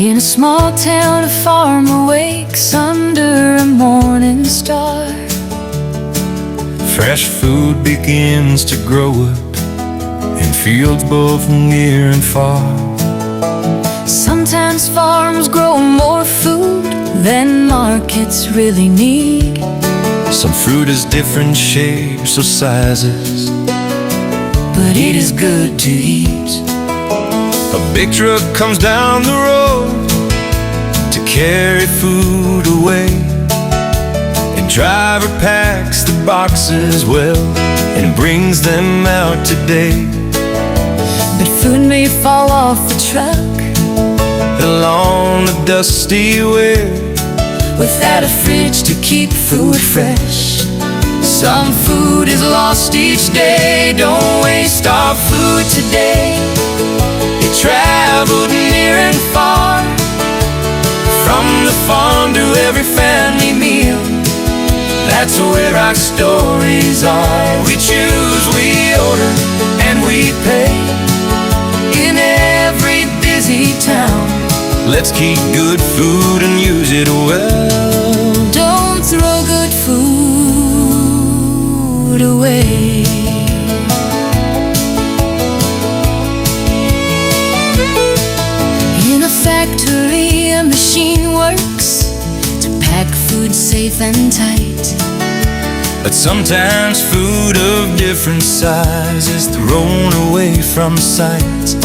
In a small town, a farmer wakes under a morning star. Fresh food begins to grow up in fields both near and far. Sometimes farms grow more food than markets really need. Some fruit is different shapes or sizes, but it is good to eat. A big truck comes down the road to carry food away. The driver packs the boxes well and brings them out today. But food may fall off the truck along the dusty way, without a fridge to keep food fresh. Some food is lost each day. Don't waste our food today. It traveled near and far, from the farm to every family meal. That's where our stories are. We choose, we order, and we pay. In every busy town, let's keep good food and use it well. don't throw good food away. In a factory, a machine works to pack food safe and tight. But sometimes food of different size is thrown away from sight.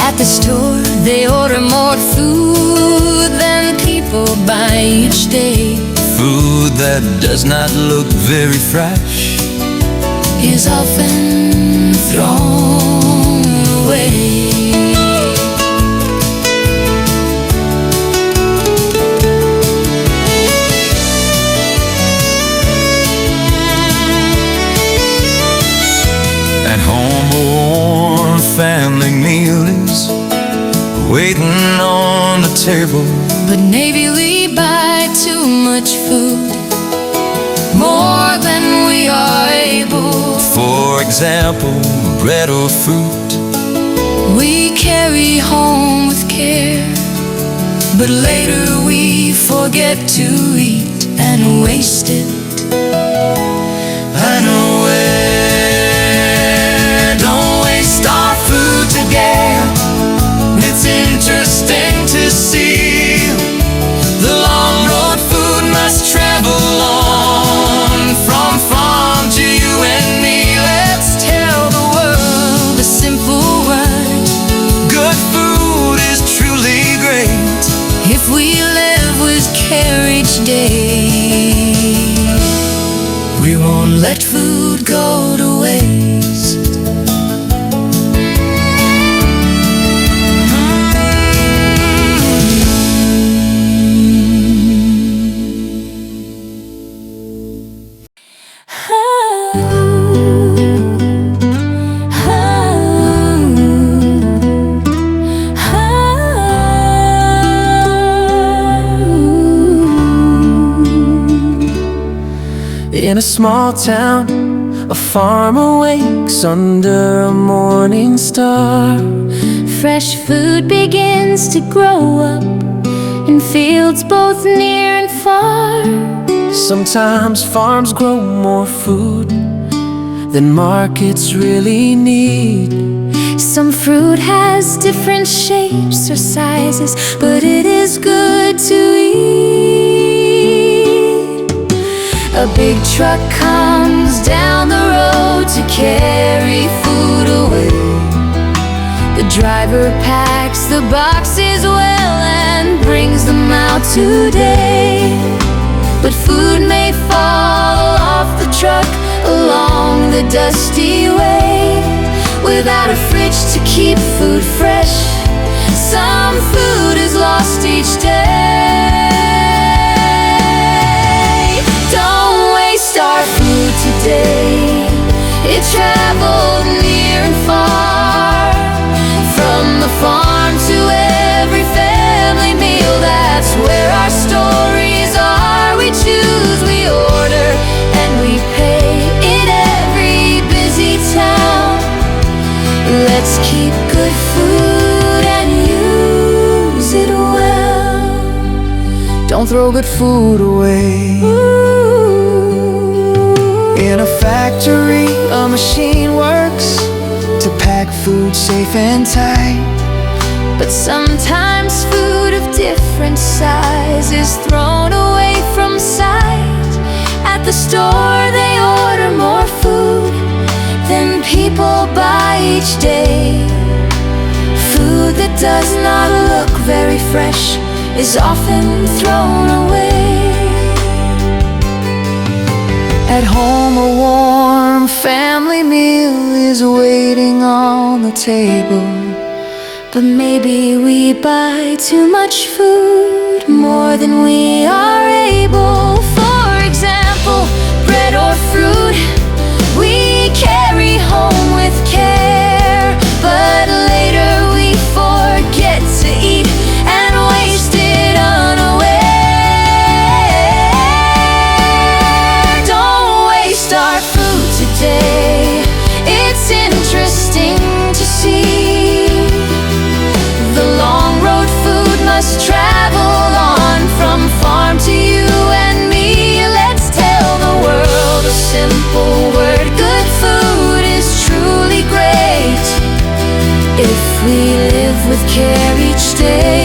At the store, they order more food than people buy each day. Food that does not look very fresh Is often thrown away. At home, a warm family meal is waiting on the table. But maybe we buy too much food, more than we are able. For example, bread or fruit We carry home with care, but later we forget to eat and waste it. I know it. Don't waste our food today. It's interesting to see the long road food must travel on, from farm to you and me. Let's tell the world a simple word: Good food is truly great if we live with care each day. We won't let food go to waste. In a small town, a farmer wakes under a morning star. Fresh food begins to grow up in fields both near and far. Sometimes farms grow more food than markets really need. Some fruit has different shapes or sizes, but it is good to eat. A big truck comes down the road to carry food away. The driver packs the boxes well and brings them out today. But food may fall off the truck along the dusty way, without a fridge to keep food fresh. Some food is lost each day. Don't waste our food today. It traveled near and far, from the farm to every family meal. That's where our stories are. We choose, we order, and we pay. In every busy town, let's keep good food and use it well. don't throw good food away. In a factory, a machine works to pack food safe and tight. But sometimes food of different size is thrown away from sight. At the store they order more food than people buy each day. Food that does not look very fresh is often thrown away. At home a warm family meal is waiting on the table. But maybe we buy too much food, more than we are able. For example, bread or fruit we carry home with care, but later we forget to eat and waste it unaware. Don't waste our food today. It's interesting to see must travel on from farm to you and me. Let's tell the world a simple word. Good food is truly great if we live with care each day.